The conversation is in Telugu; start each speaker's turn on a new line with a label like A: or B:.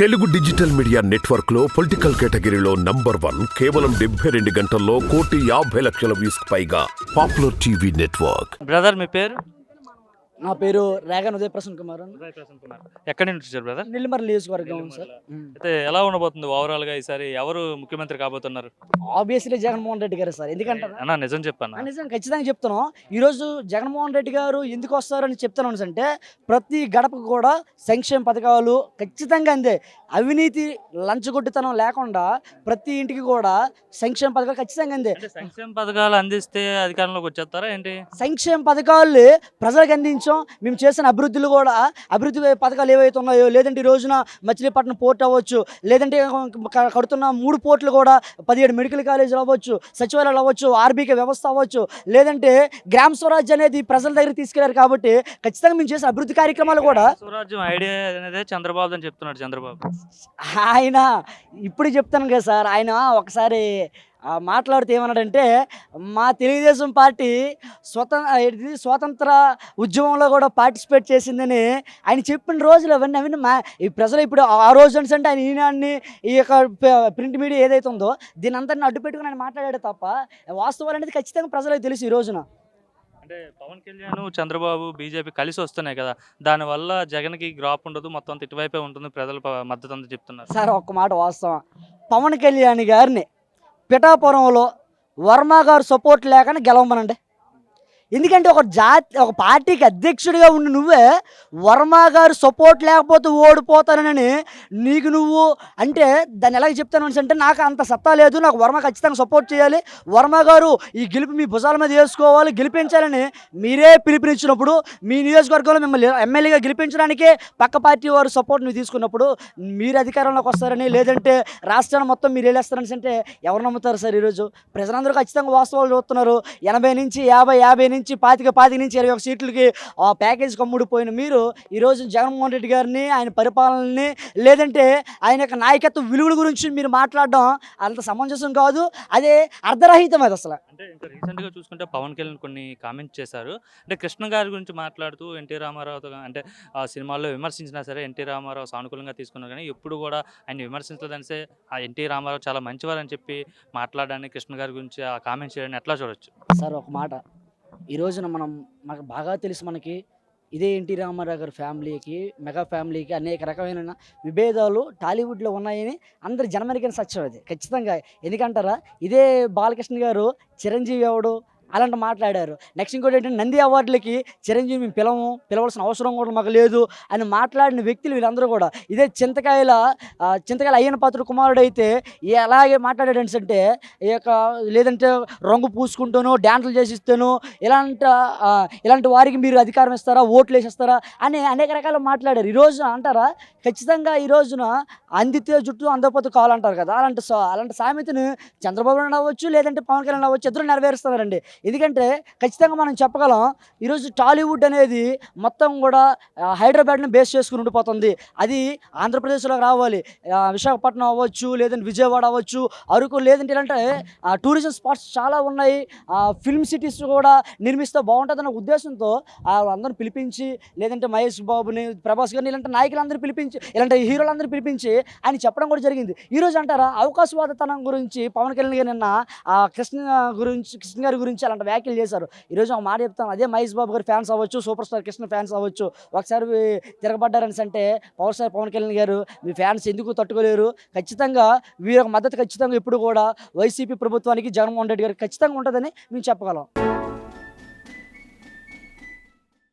A: తెలుగు డిజిటల్ మీడియా నెట్వర్క్ లో పొలిటికల్ కేటగిరీలో నంబర్ 1 కేవలం 72 గంటల్లో 1,50,00,000 వ్యూస్ పైగా పాపులర్ టీవీ నెట్వర్క్.
B: బ్రదర్ మీ పేరు?
C: నా పేరు రేగన్ ఉదయ్ ప్రసన్న కుమార్.
B: ఎక్కడి నుంచి వచ్చారు బ్రదర్?
C: నెల్లిమర్ల నియోజకవర్గం సార్.
B: అయితే ఎలా ఉండబోతుంది ఓవరాల్ గా ఈసారి ఎవరు ముఖ్యమంత్రి కాబోతున్నారు?
C: ఆబ్వియస్లీ జగన్మోహన్ రెడ్డి గారు సార్. ఎందుకంటే
B: అన్నా నిజం చెప్పాను.
C: నిజం ఖచ్చితంగా చెప్తున్నాం. ఈరోజు జగన్మోహన్ రెడ్డి గారు ఎందుకు వస్తారని చెప్తున్నాను అంటే ప్రతి గడపకు కూడా సంక్షేమ పథకాలు ఖచ్చితంగా అందే. అవినీతి లంచగొడ్డితనం లేకుండా ప్రతి ఇంటికి కూడా సంక్షేమ పథకాలు ఖచ్చితంగా అందే.
B: సంక్షేమ పథకాలు అందిస్తే అధికారంలోకి వచ్చేస్తారా ఏంటి?
C: సంక్షేమ పథకాలు ప్రజలకు అందించాం. మేము చేసిన అభివృద్ధులు కూడా అభివృద్ధి పథకాలు ఏవైతే ఉన్నాయో, లేదంటే ఈ రోజున మచిలీపట్నం పోర్ట్ అవ్వచ్చు, లేదంటే కడుతున్న 3 పోర్టులు కూడా 17 మెడికల్ కాలేజీలు అవ్వచ్చు, సచివాలయాలు అవ్వచ్చు, ఆర్బీకే వ్యవస్థ అవ్వచ్చు, లేదంటే గ్రామ స్వరాజ్యం అనేది ప్రజల దగ్గర తీసుకెళ్లారు. కాబట్టి ఖచ్చితంగా మేము చేసిన అభివృద్ధి కార్యక్రమాలు కూడా
B: స్వరాజ్యం ఐడియా అనేది చంద్రబాబు అని చెప్తున్నాడు. చంద్రబాబు
C: ఆయన ఇప్పుడు చెప్తాను కదా సార్, ఆయన ఒకసారి మాట్లాడుతూ ఏమన్నాడంటే మా తెలుగుదేశం పార్టీ స్వాతంత్ర ఉద్యమంలో కూడా పార్టిసిపేట్ చేసిందని ఆయన చెప్పిన రోజులు అవన్నీ ఈ ప్రజలు ఇప్పుడు ఆ రోజు అంటే ఆయన ఈనాన్ని ఈ యొక్క ప్రింట్ మీడియా ఏదైతే ఉందో దీని అంతా అడ్డు పెట్టుకుని ఆయన మాట్లాడాడు తప్ప వాస్తవాలు అనేది ఖచ్చితంగా ప్రజలకు తెలుసు. ఈ రోజున
B: అంటే పవన్ కళ్యాణ్ చంద్రబాబు బీజేపీ కలిసి వస్తున్నాయి కదా, దానివల్ల జగన్కి గ్రాప్ ఉండదు, మొత్తం ఇటువైపే ఉంటుంది, ప్రజల మద్దతు అంతా చెప్తున్నారు
C: సార్. ఒక్క మాట వాస్తవం, పవన్ కళ్యాణ్ గారిని పిఠాపురంలో వర్మ గారు సపోర్ట్ లేకనే గెలవమనండి. ఎందుకంటే ఒక పార్టీకి అధ్యక్షుడిగా ఉండి నువ్వే వర్మ గారు సపోర్ట్ లేకపోతే ఓడిపోతానని నీకు నువ్వు అంటే దాన్ని ఎలాగ చెప్తాను అంటే నాకు అంత సత్తా లేదు, నాకు వర్మ ఖచ్చితంగా సపోర్ట్ చేయాలి, వర్మ గారు ఈ గెలుపు మీ భుజాల మీద వేసుకోవాలి, గెలిపించాలని మీరే పిలుపునిచ్చినప్పుడు మీ నియోజకవర్గంలో మిమ్మల్ని ఎమ్మెల్యేగా గెలిపించడానికే పక్క పార్టీ వారు సపోర్ట్ మీరు తీసుకున్నప్పుడు మీరు అధికారంలోకి వస్తారని, లేదంటే రాష్ట్రాన్ని మొత్తం మీరు వెళ్ళేస్తారని అంటే ఎవరు నమ్ముతారు సార్? ఈరోజు ప్రజలందరూ ఖచ్చితంగా వాస్తవాలు చూస్తున్నారు. 80 నుంచి 50 నుంచి 25 నుంచి 21 సీట్లకి ప్యాకేజ్ కమ్ముడిపోయిన మీరు ఈరోజు జగన్మోహన్ రెడ్డి గారిని, ఆయన పరిపాలనని, లేదంటే ఆయన యొక్క నాయకత్వ విలువల గురించి మీరు మాట్లాడడం అంత సమంజసం కాదు, అదే అర్ధరహితం. అది అసలు
B: అంటే ఇంకా రీసెంట్గా చూసుకుంటే పవన్ కళ్యాణ్ కొన్ని కామెంట్స్ చేశారు. అంటే కృష్ణ గారి గురించి మాట్లాడుతూ ఎన్టీ రామారావుతో అంటే ఆ సినిమాల్లో విమర్శించినా సరే ఎన్టీ రామారావు సానుకూలంగా తీసుకున్నారు, కానీ ఎప్పుడు కూడా ఆయన విమర్శించలేదనిసే ఆ ఎన్టీ రామారావు చాలా మంచివారని చెప్పి మాట్లాడడానికి కృష్ణ గారి గురించి ఆ కామెంట్స్ చేయడాన్ని ఎట్లా చూడొచ్చు
C: సార్? ఒక మాట, ఈ రోజున మాకు బాగా తెలుసు, మనకి ఇదే ఎన్టీ రామారావు గారి ఫ్యామిలీకి, మెగా ఫ్యామిలీకి అనేక రకమైన విభేదాలు టాలీవుడ్లో ఉన్నాయని అందరి జనమరికైన సత్యం అది ఖచ్చితంగా. ఎందుకంటారా, ఇదే బాలకృష్ణ గారు చిరంజీవి ఎవడు అలాంటి మాట్లాడారు. నెక్స్ట్ ఇంకోటి ఏంటంటే నంది అవార్డులకి చిరంజీవి మేము పిలవాల్సిన అవసరం కూడా మాకు లేదు అని మాట్లాడిన వ్యక్తులు వీళ్ళందరూ కూడా. ఇదే చింతకాయల అయ్యన్న పాత్రుడు కుమారుడు అయితే ఎలాగే మాట్లాడాడంటే ఈ యొక్క లేదంటే రంగు పూసుకుంటాను, డ్యాన్సులు చేసిస్తాను, ఇలాంటి వారికి మీరు అధికారం ఇస్తారా, ఓట్లు వేసిస్తారా అని అనేక రకాలు మాట్లాడారు. ఈరోజు అంటారా, ఖచ్చితంగా ఈ రోజున అందితే జుట్టు అందకపోతే కాలు అంటారు కదా, అలాంటి సామెతను చంద్రబాబు నాయుడు అవ్వచ్చు, లేదంటే పవన్ కళ్యాణ్ అవ్వచ్చు, ఇద్దరు నెరవేరుస్తున్నారండి. ఎందుకంటే ఖచ్చితంగా మనం చెప్పగలం, ఈరోజు టాలీవుడ్ అనేది మొత్తం కూడా హైదరాబాద్ని బేస్ చేసుకుని ఉండిపోతుంది. అది ఆంధ్రప్రదేశ్లో రావాలి, విశాఖపట్నం అవ్వచ్చు, లేదంటే విజయవాడ అవ్వచ్చు, అరకు, లేదంటే ఇలాంటి టూరిజం స్పాట్స్ చాలా ఉన్నాయి, ఫిల్మ్ సిటీస్ కూడా నిర్మిస్తే బాగుంటుందన్న ఉద్దేశంతో అందరూ పిలిపించి, లేదంటే మహేష్ బాబుని, ప్రభాస్ గారిని, ఇలాంటి నాయకులందరూ పిలిపించి, ఇలాంటి హీరోలందరూ పిలిపించి ఆయన చెప్పడం కూడా జరిగింది. ఈరోజు అంటారా, అవకాశవాదతనం గురించి పవన్ కళ్యాణ్ గారు నిన్న కృష్ణ గారి గురించి అలాంటి వ్యాఖ్యలు చేశారు. ఈరోజు ఒక మాట చెప్తాను, అదే మహేష్ బాబు గారి ఫ్యాన్స్ అవ్వచ్చు, సూపర్ స్టార్ కృష్ణ ఫ్యాన్స్ అవ్వచ్చు, ఒకసారి తిరగబడ్డారని అంటే పవర్ స్టార్ పవన్ కళ్యాణ్ గారు మీ ఫ్యాన్స్ ఎందుకు తట్టుకోలేరు? ఖచ్చితంగా వీరి మద్దతు ఖచ్చితంగా ఎప్పుడు కూడా వైసీపీ ప్రభుత్వానికి, జగన్మోహన్ రెడ్డి గారికి ఖచ్చితంగా ఉంటుందని మేము చెప్పగలం.